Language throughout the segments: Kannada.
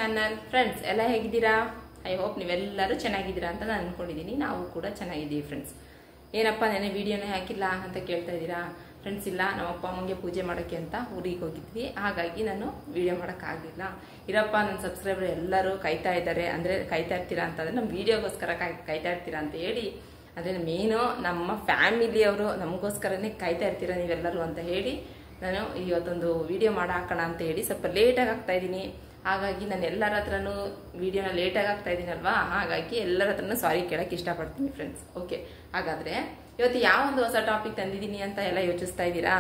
ಚಾನಲ್ ಫ್ರೆಂಡ್ಸ್ ಎಲ್ಲ ಹೇಗಿದ್ದೀರಾ? ಐ ಹೋಪ್ ನೀವೆಲ್ಲರೂ ಚೆನ್ನಾಗಿದ್ದೀರಾ ಅಂತ ನಾನು ಅನ್ಕೊಂಡಿದ್ದೀನಿ. ನಾವು ಕೂಡ ಚೆನ್ನಾಗಿದ್ದೀವಿ ಫ್ರೆಂಡ್ಸ್. ಏನಪ್ಪ ನೆನೆ ವಿಡಿಯೋನೇ ಹಾಕಿಲ್ಲ ಅಂತ ಕೇಳ್ತಾ ಇದ್ದೀರಾ ಫ್ರೆಂಡ್ಸ್. ಇಲ್ಲ, ನಮ್ಮ ಅಪ್ಪ ಅಮ್ಮಂಗೆ ಪೂಜೆ ಮಾಡೋಕ್ಕೆ ಅಂತ ಊರಿಗೆ ಹೋಗಿದ್ವಿ, ಹಾಗಾಗಿ ನಾನು ವಿಡಿಯೋ ಮಾಡೋಕ್ಕಾಗಲಿಲ್ಲ. ಇರಪ್ಪ ನನ್ನ ಸಬ್ಸ್ಕ್ರೈಬರ್ ಎಲ್ಲರೂ ಕಾಯ್ತಾ ಇದ್ದಾರೆ, ಅಂದರೆ ಕಾಯ್ತಾ ಇರ್ತೀರಾ ಅಂತಂದರೆ ನಮ್ಮ ವಿಡಿಯೋಗೋಸ್ಕರ ಕಾಯ್ತಾ ಇರ್ತೀರಾ ಅಂತ ಹೇಳಿ, ಅಂದರೆ ಮೇನು ನಮ್ಮ ಫ್ಯಾಮಿಲಿಯವರು ನಮಗೋಸ್ಕರನೇ ಕಾಯ್ತಾ ಇರ್ತೀರಾ ನೀವೆಲ್ಲರೂ ಅಂತ ಹೇಳಿ ನಾನು ಇವತ್ತೊಂದು ವಿಡಿಯೋ ಹಾಕೋಣ ಅಂತ ಹೇಳಿ ಸ್ವಲ್ಪ ಲೇಟಾಗಿ ಹಾಕ್ತಾ ಇದ್ದೀನಿ. ಹಾಗಾಗಿ ನಾನು ಎಲ್ಲರ ಹತ್ರನೂ ವಿಡಿಯೋನ ಲೇಟಾಗಿ ಹಾಕ್ತಾ ಇದ್ದೀನಲ್ವಾ, ಹಾಗಾಗಿ ಎಲ್ಲರ ಹತ್ರನೂ ಸಾರಿ ಕೇಳೋಕ್ಕೆ ಇಷ್ಟಪಡ್ತೀನಿ ಫ್ರೆಂಡ್ಸ್. ಓಕೆ, ಹಾಗಾದರೆ ಇವತ್ತು ಯಾವ ಒಂದು ಹೊಸ ಟಾಪಿಕ್ ತಂದಿದ್ದೀನಿ ಅಂತ ಎಲ್ಲ ಯೋಚಿಸ್ತಾ ಇದ್ದೀರಾ?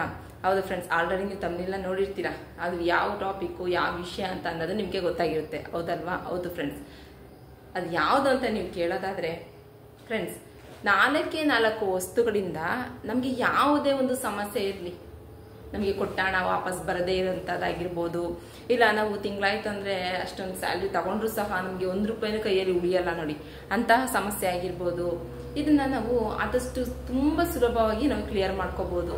ಹೌದು ಫ್ರೆಂಡ್ಸ್, ಆಲ್ರೆಡಿ ನೀವು ತಮ್ಮನೆಲ್ಲ ನೋಡಿರ್ತೀರಾ. ಅದು ಯಾವ ಟಾಪಿಕ್ಕು ಯಾವ ವಿಷಯ ಅಂತ ಅನ್ನೋದು ನಿಮಗೆ ಗೊತ್ತಾಗಿರುತ್ತೆ, ಹೌದಲ್ವಾ? ಹೌದು ಫ್ರೆಂಡ್ಸ್, ಅದು ಯಾವುದು ಅಂತ ನೀವು ಕೇಳೋದಾದರೆ ಫ್ರೆಂಡ್ಸ್, 4 ವಸ್ತುಗಳಿಂದ ನಮಗೆ ಯಾವುದೇ ಒಂದು ಸಮಸ್ಯೆ ಇರಲಿ, ನಮಗೆ ಕೊಟ್ಟ ಹಣ ವಾಪಸ್ ಬರದೇ ಇರೋಂಥದ್ದಾಗಿರ್ಬೋದು, ಇಲ್ಲ ನಾವು ತಿಂಗಳಾಯ್ತು ಅಂದರೆ ಅಷ್ಟೊಂದು ಸ್ಯಾಲ್ರಿ ತಗೊಂಡ್ರು ಸಹ ನಮಗೆ 1 ರೂಪಾಯಿನೂ ಕೈಯಲ್ಲಿ ಉಳಿಯಲ್ಲ ನೋಡಿ, ಅಂತಹ ಸಮಸ್ಯೆ ಆಗಿರ್ಬೋದು. ಇದನ್ನ ನಾವು ಆದಷ್ಟು ತುಂಬ ಸುಲಭವಾಗಿ ನಾವು ಕ್ಲಿಯರ್ ಮಾಡ್ಕೋಬೋದು.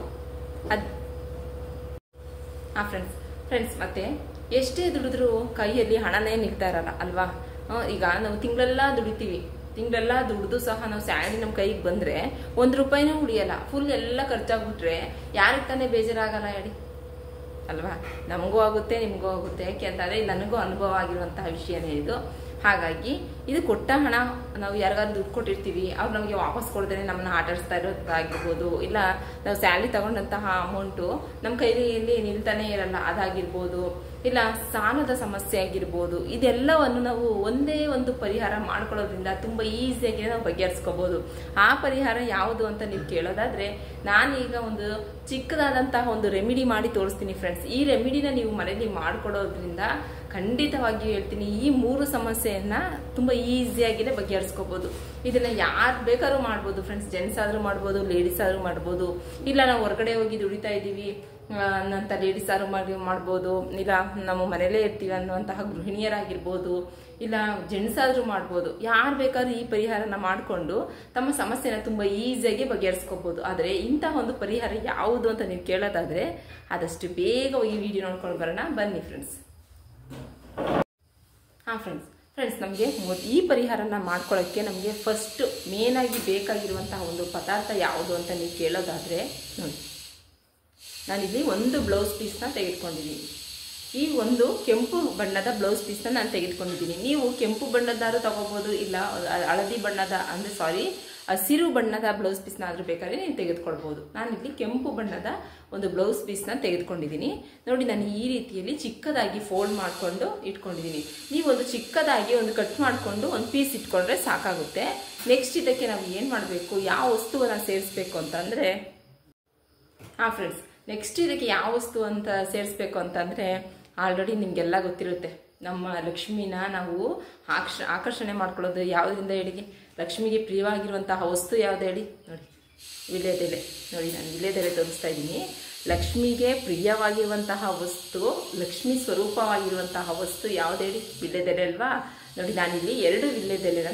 ಫ್ರೆಂಡ್ಸ್ ಮತ್ತೆ ಎಷ್ಟೇ ದುಡಿದ್ರೂ ಕೈಯಲ್ಲಿ ಹಣನೇ ನಿಲ್ತಾ ಇರಲ್ಲ ಅಲ್ವಾ? ಈಗ ನಾವು ತಿಂಗಳೆಲ್ಲ ದುಡಿದು ಸಹ ನಾವು ಸ್ಯಾಲರಿ ನಮ್ಮ ಕೈಗೆ ಬಂದರೆ 1 ರೂಪಾಯಿನೂ ಉಳಿಯಲ್ಲ, ಫುಲ್ ಎಲ್ಲ ಖರ್ಚಾಗ್ಬಿಟ್ರೆ ಯಾರಿಗೆ ತಾನೇ ಬೇಜಾರಾಗಲ್ಲ ಹೇಳಿ ಅಲ್ವಾ? ನಮಗೂ ಆಗುತ್ತೆ, ನಿಮಗೂ ಆಗುತ್ತೆ. ಯಾಕೆ ಅಂತಂದರೆ ನನಗೂ ಅನುಭವ ಆಗಿರುವಂತಹ ವಿಷಯನೇ ಇದು. ಹಾಗಾಗಿ ಇದು ಕೊಟ್ಟ ಹಣ ನಾವು ಯಾರಿಗಾದ್ರು ದುಡ್ಡು ಕೊಟ್ಟಿರ್ತೀವಿ, ಅವ್ರು ನಮಗೆ ವಾಪಸ್ ಕೊಡ್ದೇ ನಮ್ಮನ್ನ ಆಟಾಡಿಸ್ತಾ ಇರೋದಾಗಿರ್ಬೋದು, ಇಲ್ಲ ನಾವು ಸ್ಯಾಲ್ರಿ ತಗೊಂಡಂತಹ ಅಮೌಂಟು ನಮ್ಮ ಕೈಯಲ್ಲಿ ನಿಲ್ತಾನೆ ಇರಲ್ಲ ಅದಾಗಿರ್ಬೋದು, ಇಲ್ಲ ಸಾಲದ ಸಮಸ್ಯೆ ಆಗಿರ್ಬೋದು. ಇದೆಲ್ಲವನ್ನು ನಾವು ಒಂದೇ ಒಂದು ಪರಿಹಾರ ಮಾಡ್ಕೊಳ್ಳೋದ್ರಿಂದ ತುಂಬ ಈಸಿಯಾಗಿ ನಾವು ಬಗೆಹರಿಸ್ಕೋಬೋದು. ಆ ಪರಿಹಾರ ಯಾವುದು ಅಂತ ನೀವು ಕೇಳೋದಾದ್ರೆ, ನಾನೀಗ ಒಂದು ಚಿಕ್ಕದಾದಂತಹ ಒಂದು ರೆಮಿಡಿ ಮಾಡಿ ತೋರಿಸ್ತೀನಿ ಫ್ರೆಂಡ್ಸ್. ಈ ರೆಮಿಡಿನ ನೀವು ಮನೆಯಲ್ಲಿ ಮಾಡ್ಕೊಡೋದ್ರಿಂದ ಖಂಡಿತವಾಗಿ ಹೇಳ್ತೀನಿ, ಈ 3 ಸಮಸ್ಯೆಯನ್ನ ತುಂಬ ಈಸಿಯಾಗಿನೇ ಬಗೆಹರಿಸ್ಕೋಬಹುದು. ಇದನ್ನ ಯಾರು ಬೇಕಾದ್ರೂ ಮಾಡ್ಬೋದು ಫ್ರೆಂಡ್ಸ್, ಜೆಂಟ್ಸ್ ಆದ್ರೂ ಮಾಡ್ಬೋದು, ಲೇಡೀಸ್ ಆದ್ರೂ ಮಾಡ್ಬೋದು, ಇಲ್ಲ ನಾವು ಹೊರಗಡೆ ಹೋಗಿ ದುಡಿತಾ ಇದ್ದೀವಿ ಅನ್ನೋಂಥ ಲೇಡೀಸ್ ಆದ್ರೂ ಮಾಡ್ಬೋದು, ಇಲ್ಲ ನಾವು ಮನೇಲೇ ಇರ್ತೀವಿ ಅನ್ನುವಂತಹ ಗೃಹಿಣಿಯರಾಗಿರ್ಬೋದು, ಇಲ್ಲ ಜೆಂಟ್ಸ್ ಆದ್ರೂ ಮಾಡ್ಬೋದು. ಯಾರು ಬೇಕಾದ್ರೂ ಈ ಪರಿಹಾರನ ಮಾಡಿಕೊಂಡು ತಮ್ಮ ಸಮಸ್ಯೆನ ತುಂಬ ಈಸಿಯಾಗಿ ಬಗೆಹರಿಸ್ಕೋಬಹುದು. ಆದರೆ ಇಂತಹ ಒಂದು ಪರಿಹಾರ ಯಾವುದು ಅಂತ ನೀವು ಕೇಳೋದಾದ್ರೆ ಆದಷ್ಟು ಬೇಗ ಈ ವಿಡಿಯೋ ನೋಡ್ಕೊಂಡು ಬರೋಣ ಬನ್ನಿ ಫ್ರೆಂಡ್ಸ್. ಫ್ರೆಂಡ್ಸ್ ನಮಗೆ ಈ ಪರಿಹಾರನ ಮಾಡ್ಕೊಳ್ಳೋಕ್ಕೆ ನಮಗೆ ಫಸ್ಟ್ ಮೇನಾಗಿ ಬೇಕಾಗಿರುವಂತಹ ಒಂದು ಪದಾರ್ಥ ಯಾವುದು ಅಂತ ನೀವು ಕೇಳೋದಾದರೆ ನೋಡಿ, ನಾನಿಲ್ಲಿ ಒಂದು ಬ್ಲೌಸ್ ಪೀಸ್ನ ತೆಗೆದುಕೊಂಡಿದ್ದೀನಿ. ಈ ಒಂದು ಕೆಂಪು ಬಣ್ಣದ ಬ್ಲೌಸ್ ಪೀಸ್ನ ನಾನು ತೆಗೆದುಕೊಂಡಿದ್ದೀನಿ. ನೀವು ಕೆಂಪು ಬಣ್ಣದಾದ್ರೂ ತಗೋಬೋದು, ಇಲ್ಲ ಹಳದಿ ಬಣ್ಣದ ಹಸಿರು ಬಣ್ಣದ ಬ್ಲೌಸ್ ಪೀಸ್ನ ಆದರೂ ಬೇಕಾದ್ರೆ ನೀವು ತೆಗೆದುಕೊಳ್ಬೋದು. ನಾನಿಲ್ಲಿ ಕೆಂಪು ಬಣ್ಣದ ಒಂದು ಬ್ಲೌಸ್ ಪೀಸ್ನ ತೆಗೆದುಕೊಂಡಿದ್ದೀನಿ. ನೋಡಿ, ನಾನು ಈ ರೀತಿಯಲ್ಲಿ ಚಿಕ್ಕದಾಗಿ ಫೋಲ್ಡ್ ಮಾಡಿಕೊಂಡು ಇಟ್ಕೊಂಡಿದ್ದೀನಿ. ನೀವು ಒಂದು ಚಿಕ್ಕದಾಗಿ ಒಂದು ಕಟ್ ಮಾಡಿಕೊಂಡು ಒಂದು ಪೀಸ್ ಇಟ್ಕೊಂಡ್ರೆ ಸಾಕಾಗುತ್ತೆ. ನೆಕ್ಸ್ಟ್ ಇದಕ್ಕೆ ನಾವು ಏನು ಮಾಡಬೇಕು, ಯಾವ ವಸ್ತುವನ್ನು ಸೇರಿಸ್ಬೇಕು ಅಂತಂದರೆ, ಫ್ರೆಂಡ್ಸ್ ನೆಕ್ಸ್ಟ್ ಇದಕ್ಕೆ ಯಾವ ವಸ್ತು ಅಂತ ಸೇರಿಸ್ಬೇಕು ಅಂತಂದರೆ, ಆಲ್ರೆಡಿ ನಿಮಗೆಲ್ಲ ಗೊತ್ತಿರುತ್ತೆ, ನಮ್ಮ ಲಕ್ಷ್ಮಿನ ನಾವು ಆಕರ್ಷಣೆ ಮಾಡ್ಕೊಳ್ಳೋದು ಯಾವುದರಿಂದ ಹೇಳಿ, ಲಕ್ಷ್ಮಿಗೆ ಪ್ರಿಯವಾಗಿರುವಂತಹ ವಸ್ತು ಯಾವುದು ಹೇಳಿ? ನೋಡಿ, ವಿಳ್ಯದೆಲೆ. ನೋಡಿ, ನಾನು ವಿಳ್ಯದೆಲೆ ತೋರಿಸ್ತಾ ಇದ್ದೀನಿ. ಲಕ್ಷ್ಮಿಗೆ ಪ್ರಿಯವಾಗಿರುವಂತಹ ವಸ್ತು, ಲಕ್ಷ್ಮಿ ಸ್ವರೂಪವಾಗಿರುವಂತಹ ವಸ್ತು ಯಾವುದು ಹೇಳಿ? ವಿಳ್ಯದೆಲೆ ಅಲ್ವಾ? ನೋಡಿ, ನಾನಿಲ್ಲಿ 2 ವಿಳ್ಯದೆಲೆನ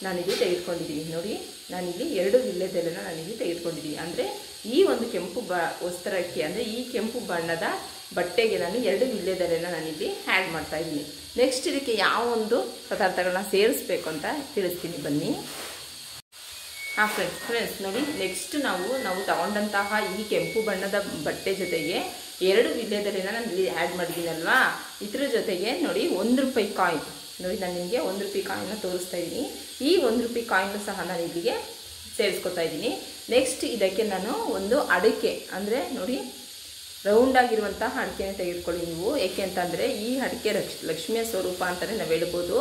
ನಾನಿಲ್ಲಿ ತೆಗೆದುಕೊಂಡಿದ್ದೀನಿ. ನೋಡಿ, ನಾನಿಲ್ಲಿ 2 ವಿಳ್ಯದೆಲೆನ ನಾನಿಲ್ಲಿ ತೆಗೆದುಕೊಂಡಿದ್ದೀನಿ. ಅಂದರೆ ಈ ಒಂದು ಕೆಂಪು ವಸ್ತ್ರಕ್ಕೆ, ಅಂದರೆ ಈ ಕೆಂಪು ಬಣ್ಣದ ಬಟ್ಟೆಗೆ ನಾನು 2 ವಿಳ್ಯದೆಲೆನ ನಾನಿಲ್ಲಿ ಆ್ಯಡ್ ಮಾಡ್ತಾ ಇದ್ದೀನಿ. ನೆಕ್ಸ್ಟ್ ಇದಕ್ಕೆ ಯಾವ ಒಂದು ಪದಾರ್ಥಗಳನ್ನ ಸೇರಿಸ್ಬೇಕು ಅಂತ ತಿಳಿಸ್ತೀನಿ ಬನ್ನಿ. ಫ್ರೆಂಡ್ಸ್ ನೋಡಿ, ನೆಕ್ಸ್ಟ್ ನಾವು ತಗೊಂಡಂತಹ ಈ ಕೆಂಪು ಬಣ್ಣದ ಬಟ್ಟೆ ಜೊತೆಗೆ 2 ವಿಳ್ಯದೆಲೆನ ನಾನು ಇಲ್ಲಿ ಆ್ಯಡ್ ಮಾಡಿದ್ದೀನಲ್ವಾ, ಇದ್ರ ಜೊತೆಗೆ ನೋಡಿ 1 ರೂಪಾಯಿ ಕಾಯಿನ್. ನೋಡಿ, ನಾನು ನಿಮಗೆ 1 ರೂಪಾಯಿ ಕಾಯಿನ್ನ ತೋರಿಸ್ತಾ ಇದ್ದೀನಿ. ಈ 1 ರೂಪಾಯಿ ಕಾಯಿನ್ ಸಹ ನಾನು ಇಲ್ಲಿಗೆ ಸೇರಿಸ್ಕೊತಾ ಇದ್ದೀನಿ. ನೆಕ್ಸ್ಟ್ ಇದಕ್ಕೆ ನಾನು ಒಂದು ಅಡಿಕೆ, ಅಂದರೆ ನೋಡಿ ರೌಂಡ್ ಆಗಿರುವಂತಹ ಅಡಿಕೆನ ತೆಗೆದುಕೊಳ್ಳಿ ನೀವು. ಏಕೆ ಅಂತಂದರೆ ಈ ಅಡಿಕೆ ಲಕ್ಷ್ಮಿಯ ಸ್ವರೂಪ ಅಂತಲೇ ನಾವು ಹೇಳ್ಬೋದು.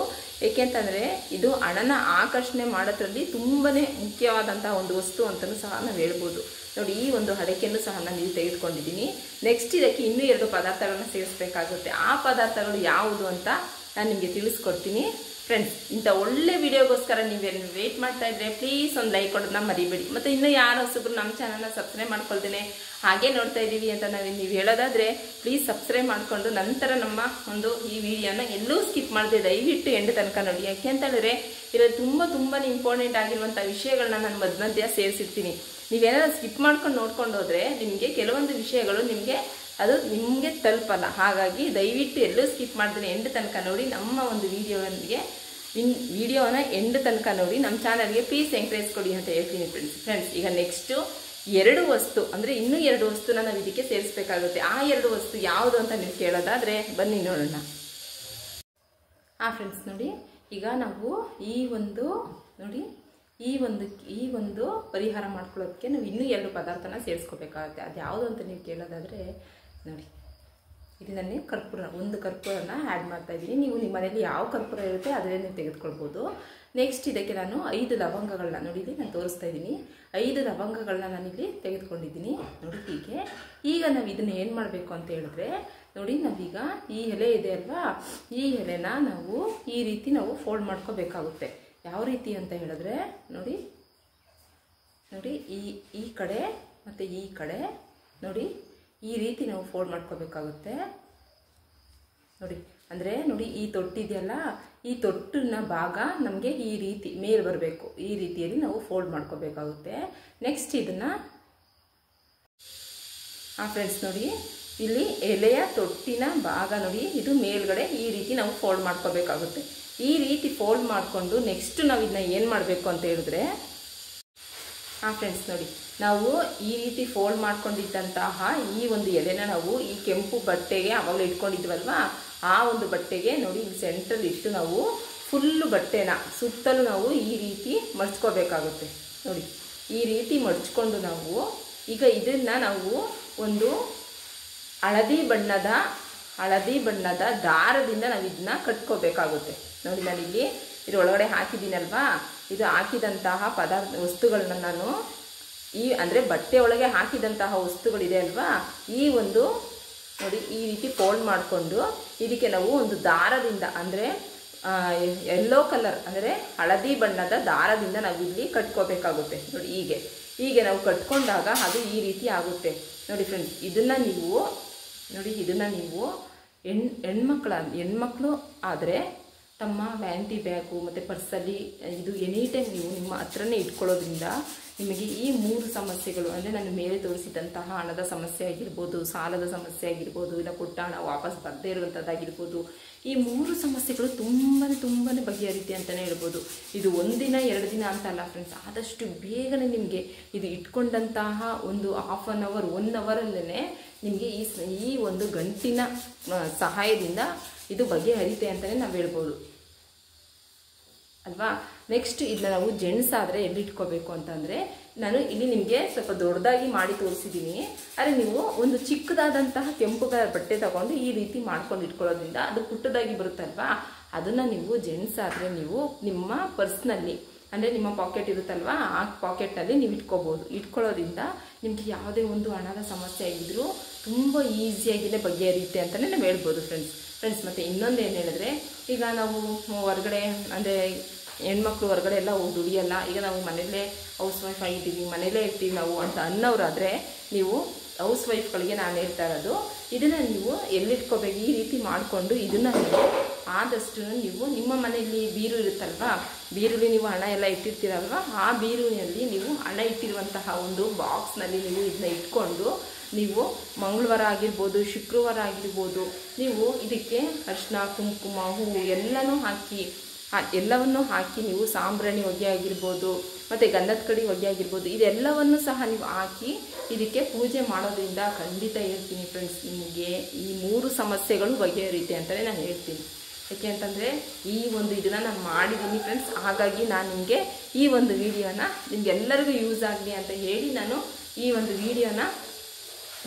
ಏಕೆ ಅಂತಂದರೆ ಇದು ಹಣನ ಆಕರ್ಷಣೆ ಮಾಡೋದ್ರಲ್ಲಿ ತುಂಬಾ ಮುಖ್ಯವಾದಂತಹ ಒಂದು ವಸ್ತು ಅಂತಲೂ ಸಹ ನಾವು ಹೇಳ್ಬೋದು. ನೋಡಿ, ಈ ಒಂದು ಅಡಿಕೆಯನ್ನು ಸಹ ನಾನು ಇಲ್ಲಿ ತೆಗೆದುಕೊಂಡಿದ್ದೀನಿ. ನೆಕ್ಸ್ಟ್ ಇದಕ್ಕೆ ಇನ್ನೂ 2 ಪದಾರ್ಥಗಳನ್ನ ಸೇರಿಸಬೇಕಾಗುತ್ತೆ. ಆ ಪದಾರ್ಥಗಳು ಯಾವುದು ಅಂತ ನಾನು ನಿಮಗೆ ತಿಳಿಸ್ಕೊಡ್ತೀನಿ ಫ್ರೆಂಡ್ಸ್. ಇಂಥ ಒಳ್ಳೆ ವಿಡಿಯೋಗೋಸ್ಕರ ನೀವೇನು ವೆಯ್ಟ್ ಮಾಡ್ತಾ ಇದ್ರೆ ಪ್ಲೀಸ್ ಒಂದು ಲೈಕ್ ಕೊಡೋದನ್ನ ಮರಿಬೇಡಿ. ಮತ್ತು ಇನ್ನೂ ಯಾರು ಹೊಸಬ್ರು ನಮ್ಮ ಚಾನಲ್ನ ಸಬ್ಸ್ಕ್ರೈಬ್ ಮಾಡ್ಕೊಳ್ತೇನೆ ಹಾಗೆ ನೋಡ್ತಾ ಇದ್ದೀವಿ ಅಂತ ನೀವು ಹೇಳೋದಾದರೆ ಪ್ಲೀಸ್ ಸಬ್ಸ್ಕ್ರೈಬ್ ಮಾಡಿಕೊಂಡು ನಂತರ ನಮ್ಮ ಈ ವಿಡಿಯೋನ ಎಲ್ಲೂ ಸ್ಕಿಪ್ ಮಾಡದೆ ದಯವಿಟ್ಟು ಎಂಡ್ ತನಕ ನೋಡಿ. ಯಾಕೆ ಅಂತ ಹೇಳಿದ್ರೆ ಇದರಲ್ಲಿ ತುಂಬಾ ಇಂಪಾರ್ಟೆಂಟ್ ಆಗಿರುವಂಥ ವಿಷಯಗಳನ್ನ ನಾನು ಮಧ್ಯ ಸೇರಿಸಿರ್ತೀನಿ. ನೀವೇನಾದ್ರು ಸ್ಕಿಪ್ ಮಾಡ್ಕೊಂಡು ನೋಡ್ಕೊಂಡು ಹೋದರೆ ನಿಮಗೆ ಕೆಲವೊಂದು ವಿಷಯಗಳು ನಿಮಗೆ ಅದು ನಿಮಗೆ ತಲುಪಲ್ಲ. ಹಾಗಾಗಿ ದಯವಿಟ್ಟು ಎಲ್ಲೂ ಸ್ಕಿಪ್ ಮಾಡಿದ್ರೆ ಎಂಡ್ ತನಕ ನೋಡಿ. ನಮ್ಮ ಒಂದು ವಿಡಿಯೋನ ಎಂಡ್ ತನಕ ನೋಡಿ. ನಮ್ಮ ಚಾನಲ್ಗೆ ಪ್ಲೀಸ್ ಎಂಕರೇಜ್ ಕೊಡಿ ಅಂತ ಹೇಳ್ತೀನಿ ಫ್ರೆಂಡ್ಸ್. ಈಗ ನೆಕ್ಸ್ಟು 2 ವಸ್ತು ಅಂದರೆ ಇನ್ನೂ 2 ವಸ್ತುನ ನಾವು ಇದಕ್ಕೆ ಸೇರಿಸ್ಬೇಕಾಗುತ್ತೆ. ಆ 2 ವಸ್ತು ಯಾವುದು ಅಂತ ನೀವು ಕೇಳೋದಾದರೆ ಬನ್ನಿ ನೋಡೋಣ. ಫ್ರೆಂಡ್ಸ್ ನೋಡಿ, ಈಗ ನಾವು ಈ ಒಂದು ಪರಿಹಾರ ಮಾಡ್ಕೊಳ್ಳೋದಕ್ಕೆ ನಾವು ಇನ್ನೂ 2 ಪದಾರ್ಥನ ಸೇರಿಸ್ಕೋಬೇಕಾಗುತ್ತೆ. ಅದು ಯಾವುದು ಅಂತ ನೀವು ಕೇಳೋದಾದರೆ ನೋಡಿ, ಇಲ್ಲಿ ನಾನು ಒಂದು ಕರ್ಪೂರನ ಆ್ಯಡ್ ಮಾಡ್ತಾ ಇದ್ದೀನಿ. ನೀವು ನಿಮ್ಮ ಮನೆಯಲ್ಲಿ ಯಾವ ಕರ್ಪೂರ ಇರುತ್ತೆ ಅದನ್ನೇ ನೀವು ತೆಗೆದುಕೊಳ್ಬೋದು. ನೆಕ್ಸ್ಟ್ ಇದಕ್ಕೆ ನಾನು 5 ಲವಂಗಗಳನ್ನ ನೋಡಿ ನಾನು ತೋರಿಸ್ತಾ ಇದ್ದೀನಿ. 5 ಲವಂಗಗಳನ್ನ ನಾನಿಲ್ಲಿ ತೆಗೆದುಕೊಂಡಿದ್ದೀನಿ ನೋಡಿ ಹೀಗೆ. ಈಗ ನಾವು ಇದನ್ನು ಏನು ಮಾಡಬೇಕು ಅಂತ ಹೇಳಿದ್ರೆ ನೋಡಿ, ನಾವೀಗ ಈ ಎಲೆ ಇದೆ ಅಲ್ವಾ, ಈ ಎಲೆನ ನಾವು ಈ ರೀತಿ ನಾವು ಫೋಲ್ಡ್ ಮಾಡ್ಕೋಬೇಕಾಗುತ್ತೆ. ಯಾವ ರೀತಿ ಅಂತ ಹೇಳಿದ್ರೆ ನೋಡಿ ಈ ಕಡೆ ಮತ್ತು ಈ ಕಡೆ ನೋಡಿ ಈ ರೀತಿ ನಾವು ಫೋಲ್ಡ್ ಮಾಡ್ಕೋಬೇಕಾಗುತ್ತೆ ನೋಡಿ. ಅಂದರೆ ನೋಡಿ ಈ ತೊಟ್ಟಿದೆಯಲ್ಲ, ಈ ತೊಟ್ಟಿನ ಭಾಗ ನಮಗೆ ಈ ರೀತಿ ಮೇಲೆ ಬರಬೇಕು. ಈ ರೀತಿಯಲ್ಲಿ ನಾವು ಫೋಲ್ಡ್ ಮಾಡ್ಕೋಬೇಕಾಗುತ್ತೆ. ನೆಕ್ಸ್ಟ್ ಇದನ್ನು ಫ್ರೆಂಡ್ಸ್ ನೋಡಿ, ಇಲ್ಲಿ ಎಲೆಯ ತೊಟ್ಟಿನ ಭಾಗ ನೋಡಿ ಇದು ಮೇಲ್ಗಡೆ ಈ ರೀತಿ ನಾವು ಫೋಲ್ಡ್ ಮಾಡ್ಕೋಬೇಕಾಗುತ್ತೆ. ಈ ರೀತಿ ಫೋಲ್ಡ್ ಮಾಡಿಕೊಂಡು ನೆಕ್ಸ್ಟ್ ನಾವು ಇದನ್ನ ಏನು ಮಾಡಬೇಕು ಅಂತ ಹೇಳಿದ್ರೆ ಫ್ರೆಂಡ್ಸ್ ನೋಡಿ, ನಾವು ಈ ರೀತಿ ಫೋಲ್ಡ್ ಮಾಡ್ಕೊಂಡಿದ್ದಂತಹ ಈ ಒಂದು ಎಲೆನ ನಾವು ಈ ಕೆಂಪು ಬಟ್ಟೆಗೆ ಅವಾಗಲೇ ಇಟ್ಕೊಂಡಿದ್ವಲ್ವ, ಆ ಒಂದು ಬಟ್ಟೆಗೆ ನೋಡಿ ಇಲ್ಲಿ ಸೆಂಟ್ರಲ್ಲಿ ಇಟ್ಟು ನಾವು ಫುಲ್ಲು ಬಟ್ಟೆನ ಸುತ್ತಲೂ ನಾವು ಈ ರೀತಿ ಮಡ್ಚ್ಕೋಬೇಕಾಗುತ್ತೆ ನೋಡಿ. ಈ ರೀತಿ ಮಡ್ಚ್ಕೊಂಡು ನಾವು ಈಗ ಇದನ್ನು ನಾವು ಒಂದು ಹಳದಿ ಬಣ್ಣದ ದಾರದಿಂದ ನಾವು ಇದನ್ನ ಕಟ್ಕೋಬೇಕಾಗುತ್ತೆ ನೋಡಿ. ನಾನಿಲ್ಲಿ ಇದರೊಳಗಡೆ ಹಾಕಿದ್ದೀನಲ್ವಾ, ಇದು ಹಾಕಿದಂತಹ ವಸ್ತುಗಳನ್ನ ನಾನು ಅಂದರೆ ಬಟ್ಟೆ ಒಳಗೆ ಹಾಕಿದಂತಹ ವಸ್ತುಗಳಿದೆ ಅಲ್ವಾ, ಈ ಒಂದು ನೋಡಿ ಈ ರೀತಿ ಫೋಲ್ಡ್ ಮಾಡಿಕೊಂಡು ಇದಕ್ಕೆ ನಾವು ಒಂದು ದಾರದಿಂದ ಅಂದರೆ ಯೆಲ್ಲೋ ಕಲರ್ ಅಂದರೆ ಹಳದಿ ಬಣ್ಣದ ದಾರದಿಂದ ನಾವು ಇಲ್ಲಿ ಕಟ್ಕೋಬೇಕಾಗುತ್ತೆ ನೋಡಿ. ಹೀಗೆ ನಾವು ಕಟ್ಕೊಂಡಾಗ ಅದು ಈ ರೀತಿ ಆಗುತ್ತೆ ನೋಡಿ ಫ್ರೆಂಡ್ಸ್. ಇದನ್ನು ನೀವು ಹೆಣ್ಮಕ್ಳು ಆದರೆ ತಮ್ಮ ವ್ಯಾನಿಟಿ ಬ್ಯಾಗು ಮತ್ತು ಪರ್ಸಲ್ಲಿ ಇದು ಎನಿ ಟೈಮ್ ನೀವು ನಿಮ್ಮ ಹತ್ರನೇ ಇಟ್ಕೊಳ್ಳೋದ್ರಿಂದ ನಿಮಗೆ ಈ 3 ಸಮಸ್ಯೆಗಳು ಅಂದರೆ ನಾನು ಮೇಲೆ ತೋರಿಸಿದಂತಹ ಹಣದ ಸಮಸ್ಯೆ ಆಗಿರ್ಬೋದು, ಸಾಲದ ಸಮಸ್ಯೆ ಆಗಿರ್ಬೋದು, ಇಲ್ಲ ಕೊಟ್ಟ ಹಣ ವಾಪಸ್ ಬರದೇ ಇರುವಂಥದ್ದಾಗಿರ್ಬೋದು, ಈ 3 ಸಮಸ್ಯೆಗಳು ತುಂಬಾ ಬಗೆಹರಿತೆ ಅಂತಲೇ ಹೇಳ್ಬೋದು. ಇದು 1 ದಿನ 2 ದಿನ ಅಂತ ಅಲ್ಲ ಫ್ರೆಂಡ್ಸ್, ಆದಷ್ಟು ಬೇಗನೆ ನಿಮಗೆ ಇದು ಇಟ್ಕೊಂಡಂತಹ ಒಂದು ಹಾಫ್ ಆನ್ ಅವರ್ 1 ಅವರಲ್ಲೇ ನಿಮಗೆ ಈ ಒಂದು ಗಂಟಿನ ಸಹಾಯದಿಂದ ಇದು ಬಗೆಹರಿತೆ ಅಂತಲೇ ನಾವು ಹೇಳ್ಬೋದು ಅಲ್ವಾ. ನೆಕ್ಸ್ಟ್ ಇದನ್ನ ನಾವು ಜೆಂಟ್ಸಾದರೆ ಎಲ್ಲಿ ಇಟ್ಕೋಬೇಕು ಅಂತಂದರೆ, ನಾನು ಇಲ್ಲಿ ನಿಮಗೆ ಸ್ವಲ್ಪ ದೊಡ್ಡದಾಗಿ ಮಾಡಿ ತೋರಿಸಿದ್ದೀನಿ. ಆದರೆ ನೀವು ಒಂದು ಚಿಕ್ಕದಾದಂತಹ ಕೆಂಪು ಕಲರ್ ಬಟ್ಟೆ ತಗೊಂಡು ಈ ರೀತಿ ಮಾಡ್ಕೊಂಡು ಇಟ್ಕೊಳ್ಳೋದ್ರಿಂದ ಅದು ಪುಟ್ಟದಾಗಿ ಬರುತ್ತಲ್ವಾ, ಅದನ್ನು ನೀವು ಜೆಂಟ್ಸಾದರೆ ನೀವು ನಿಮ್ಮ ಪರ್ಸ್ನಲ್ಲಿ ಅಂದರೆ ನಿಮ್ಮ ಪಾಕೆಟ್ ಇರುತ್ತಲ್ವಾ, ಆ ಪಾಕೆಟ್ನಲ್ಲಿ ನೀವು ಇಟ್ಕೊಳ್ಳೋದ್ರಿಂದ ನಿಮಗೆ ಯಾವುದೇ ಒಂದು ಹಣದ ಸಮಸ್ಯೆ ಆಗಿದ್ರೂ ತುಂಬ ಈಸಿಯಾಗಿಯೇ ಬಗೆಹರಿಯುತ್ತೆ ಅಂತಲೇ ನಾವು ಹೇಳ್ಬೋದು ಫ್ರೆಂಡ್ಸ್. ಮತ್ತು ಇನ್ನೊಂದು ಏನು ಹೇಳಿದ್ರೆ, ಈಗ ನಾವು ಹೊರಗಡೆ ಅಂದರೆ ಹೆಣ್ಮಕ್ಳು ಹೊರಗಡೆ ಎಲ್ಲ ಹೋಗಿ ದುಡಿಯಲ್ಲ, ಈಗ ನಾವು ಮನೆಯಲ್ಲೇ ಹೌಸ್ ವೈಫ್ ಆಗಿದ್ದೀವಿ, ಮನೆಯಲ್ಲೇ ಇರ್ತೀವಿ ನಾವು ಅಂತ ಅನ್ನೋರಾದರೆ ನೀವು ಹೌಸ್ ವೈಫ್ಗಳಿಗೆ ನಾನು ಹೇಳ್ತಾ ಇರೋದು, ಇದನ್ನು ನೀವು ಎಲ್ಲಿಟ್ಕೋಬೇಕು ಈ ರೀತಿ ಮಾಡಿಕೊಂಡು ಇದನ್ನು ನೀವು ಆದಷ್ಟು ನೀವು ನಿಮ್ಮ ಮನೆಯಲ್ಲಿ ಬೀರು ಇರುತ್ತಲ್ವಾ, ಬೀರುಲಿ ನೀವು ಹಣ ಎಲ್ಲ ಇಟ್ಟಿರ್ತೀರಲ್ವ, ಆ ಬೀರುವಿನಲ್ಲಿ ನೀವು ಹಣ ಇಟ್ಟಿರುವಂತಹ ಒಂದು ಬಾಕ್ಸ್ನಲ್ಲಿ ನೀವು ಇದನ್ನ ಇಟ್ಕೊಂಡು ನೀವು ಮಂಗಳವಾರ ಆಗಿರ್ಬೋದು, ಶುಕ್ರವಾರ ಆಗಿರ್ಬೋದು, ನೀವು ಇದಕ್ಕೆ ಅರಿಶಿನ, ಕುಂಕುಮ, ಹೂವು ಎಲ್ಲವನ್ನೂ ಹಾಕಿ ನೀವು ಸಾಂಬ್ರಾಣಿ ಹೊಗೆ ಆಗಿರ್ಬೋದು ಮತ್ತು ಗಂಧದ ಕಡ್ಡಿ ಹೊಗೆ ಆಗಿರ್ಬೋದು, ಇದೆಲ್ಲವನ್ನು ಸಹ ನೀವು ಹಾಕಿ ಇದಕ್ಕೆ ಪೂಜೆ ಮಾಡೋದ್ರಿಂದ ಖಂಡಿತ ಹೇಳ್ತೀನಿ ಫ್ರೆಂಡ್ಸ್, ನಿಮಗೆ ಈ 3 ಸಮಸ್ಯೆಗಳು ಬಗೆಹರಿಯುತ್ತೆ ಅಂತಲೇ ನಾನು ಹೇಳ್ತೀನಿ. ಯಾಕೆ ಅಂತಂದರೆ ಈ ಒಂದು ಇದನ್ನು ನಾನು ಮಾಡಿದ್ದೀನಿ ಫ್ರೆಂಡ್ಸ್. ಹಾಗಾಗಿ ನಾನು ನಿಮಗೆ ಈ ಒಂದು ವಿಡಿಯೋನ ನಿಮಗೆಲ್ಲರಿಗೂ ಯೂಸ್ ಆಗಲಿ ಅಂತ ಹೇಳಿ ನಾನು ಈ ಒಂದು ವಿಡಿಯೋನ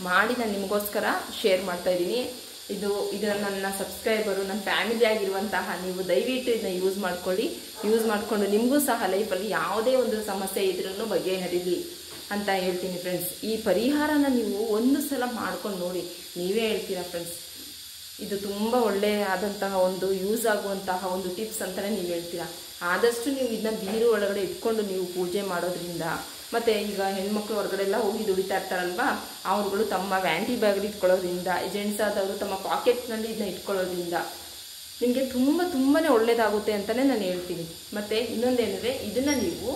ಮಾಡಿ ನಾನು ನಿಮಗೋಸ್ಕರ ಶೇರ್ ಮಾಡ್ತಾಯಿದ್ದೀನಿ. ಇದನ್ನು ನನ್ನ ಸಬ್ಸ್ಕ್ರೈಬರು, ನನ್ನ ಫ್ಯಾಮಿಲಿ ಆಗಿರುವಂತಹ ನೀವು ದಯವಿಟ್ಟು ಇದನ್ನ ಯೂಸ್ ಮಾಡಿಕೊಂಡು ನಿಮಗೂ ಸಹ ಲೈಫಲ್ಲಿ ಯಾವುದೇ ಒಂದು ಸಮಸ್ಯೆ ಇದ್ರೂ ಬಗೆಹರಿಲಿ ಅಂತ ಹೇಳ್ತೀನಿ ಫ್ರೆಂಡ್ಸ್. ಈ ಪರಿಹಾರನ ನೀವು ಒಂದು ಸಲ ಮಾಡ್ಕೊಂಡು ನೋಡಿ, ನೀವೇ ಹೇಳ್ತೀರಾ ಫ್ರೆಂಡ್ಸ್, ಇದು ತುಂಬ ಒಳ್ಳೆಯದಾದಂತಹ ಒಂದು ಯೂಸ್ ಆಗುವಂತಹ ಒಂದು ಟಿಪ್ಸ್ ಅಂತಲೇ ನೀವು ಹೇಳ್ತೀರಾ. ಆದಷ್ಟು ನೀವು ಇದನ್ನ ಬೀರು ಒಳಗಡೆ ಇಟ್ಕೊಂಡು ನೀವು ಪೂಜೆ ಮಾಡೋದ್ರಿಂದ, ಮತ್ತು ಈಗ ಹೆಣ್ಮಕ್ಳು ಹೊರಗಡೆ ಎಲ್ಲ ಹೋಗಿ ದುಡಿತಾ ಇರ್ತಾರಲ್ವ, ಅವ್ರುಗಳು ತಮ್ಮ ವ್ಯಾನಿಟಿ ಬ್ಯಾಗಲ್ಲಿ ಇಟ್ಕೊಳ್ಳೋದ್ರಿಂದ, ಜೆಂಟ್ಸ್ ಆದವರು ತಮ್ಮ ಪಾಕೆಟ್ನಲ್ಲಿ ಇದನ್ನ ಇಟ್ಕೊಳ್ಳೋದ್ರಿಂದ ನಿಮಗೆ ತುಂಬಾ ಒಳ್ಳೆಯದಾಗುತ್ತೆ ಅಂತಲೇ ನಾನು ಹೇಳ್ತೀನಿ. ಮತ್ತು ಇನ್ನೊಂದೇನೆಂದರೆ, ಇದನ್ನು ನೀವು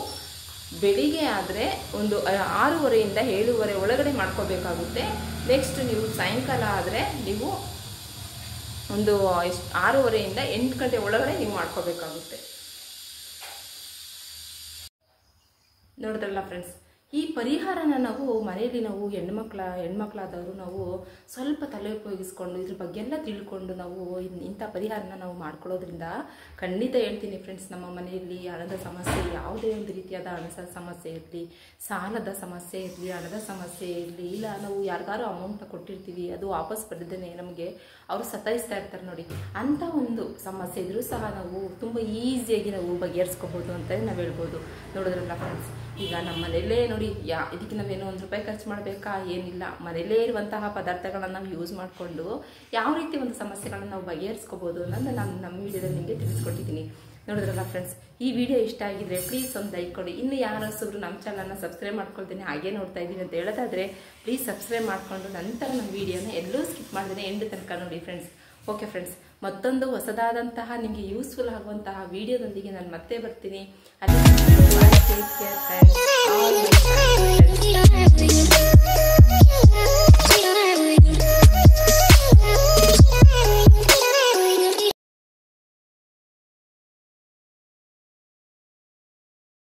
ಬೆಳಿಗ್ಗೆ ಆದರೆ ಒಂದು 6:30 7:30 ಒಳಗಡೆ ಮಾಡ್ಕೋಬೇಕಾಗುತ್ತೆ. ನೆಕ್ಸ್ಟ್ ನೀವು ಸಾಯಂಕಾಲ ಆದರೆ ನೀವು ಒಂದು 6:30 8 ಗಂಟೆ ಒಳಗಡೆ ನೀವು ಮಾಡ್ಕೋಬೇಕಾಗುತ್ತೆ. ನೋಡಿದ್ರಲ್ಲ ಫ್ರೆಂಡ್ಸ್, ಈ ಪರಿಹಾರನ ನಾವು ಮನೆಯಲ್ಲಿ ನಾವು ಹೆಣ್ಮಕ್ಳಾದವರು ನಾವು ಸ್ವಲ್ಪ ತಲೆ ಉಪಯೋಗಿಸ್ಕೊಂಡು ಇದ್ರ ಬಗ್ಗೆ ಎಲ್ಲ ತಿಳ್ಕೊಂಡು ನಾವು ಇಂಥ ಪರಿಹಾರನ ನಾವು ಮಾಡ್ಕೊಳ್ಳೋದ್ರಿಂದ ಖಂಡಿತ ಹೇಳ್ತೀನಿ ಫ್ರೆಂಡ್ಸ್, ನಮ್ಮ ಮನೆಯಲ್ಲಿ ಹಣದ ಸಮಸ್ಯೆ, ಯಾವುದೇ ಒಂದು ರೀತಿಯಾದ ಹಣದ ಸಮಸ್ಯೆ ಇರಲಿ, ಸಾಲದ ಸಮಸ್ಯೆ ಇರಲಿ, ಹಣದ ಸಮಸ್ಯೆ ಇರಲಿ, ಇಲ್ಲ ನಾವು ಯಾರಿಗಾರು ಅಮೌಂಟ್ ಕೊಟ್ಟಿರ್ತೀವಿ ಅದು ವಾಪಸ್ ಬರದೇನೆ ನಮಗೆ ಅವರು ಸತಾಯಿಸ್ತಾ ಇರ್ತಾರೆ ನೋಡಿ, ಅಂಥ ಒಂದು ಸಮಸ್ಯೆ ಇದ್ರೂ ಸಹ ನಾವು ತುಂಬ ಈಸಿಯಾಗಿ ನಾವು ಬಗೆಹರಿಸ್ಕೋಬೋದು ಅಂತ ನಾವು ಹೇಳ್ಬೋದು. ನೋಡಿದ್ರಲ್ಲ ಫ್ರೆಂಡ್ಸ್, ಈಗ ನಮ್ಮ ಮನೆಯಲ್ಲೇ ನೋಡಿ ಇದಕ್ಕೆ ನಾವೇನೋ ₹1 ಖರ್ಚು ಮಾಡಬೇಕಾ ಏನಿಲ್ಲ, ಮನೆಯಲ್ಲೇ ಇರುವಂತಹ ಪದಾರ್ಥಗಳನ್ನು ನಾವು ಯೂಸ್ ಮಾಡಿಕೊಂಡು ಯಾವ ರೀತಿ ಒಂದು ಸಮಸ್ಯೆಗಳನ್ನು ನಾವು ಬಗೆಹರಿಸ್ಕೋಬೋದು ಅನ್ನೋದು ನಾನು ನಮ್ಮ ವಿಡಿಯೋದಲ್ಲಿ ನಿಮಗೆ ತಿಳಿಸ್ಕೊಟ್ಟಿದ್ದೀನಿ. ನೋಡಿದ್ರಲ್ಲ ಫ್ರೆಂಡ್ಸ್, ಈ ವಿಡಿಯೋ ಇಷ್ಟ ಆಗಿದ್ರೆ ಪ್ಲೀಸ್ ಒಂದು ಲೈಕ್ ಕೊಡಿ. ಇನ್ನು ಯಾರೊಬ್ಬರು ನಮ್ಮ ಚಾನಲ್ನ ಸಬ್ಸ್ಕ್ರೈಬ್ ಮಾಡ್ಕೊಳ್ತೀನಿ ಹಾಗೆ ನೋಡ್ತಾ ಇದ್ದೀನಿ ಅಂತ ಹೇಳೋದಾದರೆ ಪ್ಲೀಸ್ ಸಬ್ಸ್ಕ್ರೈಬ್ ಮಾಡಿಕೊಂಡು ನಂತರ ನಮ್ಮ ವಿಡಿಯೋನ ಎಲ್ಲೂ ಸ್ಕಿಪ್ ಮಾಡಿದ್ರೆ ಎಂಡ್ ತನಕ ನೋಡಿ ಫ್ರೆಂಡ್ಸ್. ಓಕೆ ಫ್ರೆಂಡ್ಸ್, ಮತ್ತೊಂದು ಹೊಸದಾದಂತಹ ನಿಮಗೆ ಯೂಸ್ಫುಲ್ ಆಗುವಂತಹ ವಿಡಿಯೋದೊಂದಿಗೆ ನಾನು ಮತ್ತೆ ಬರ್ತೀನಿ. ಅಲ್ಲಿ ಟೇಕ್ ಕೇರ್ ಫ್ರೆಂಡ್ಸ್.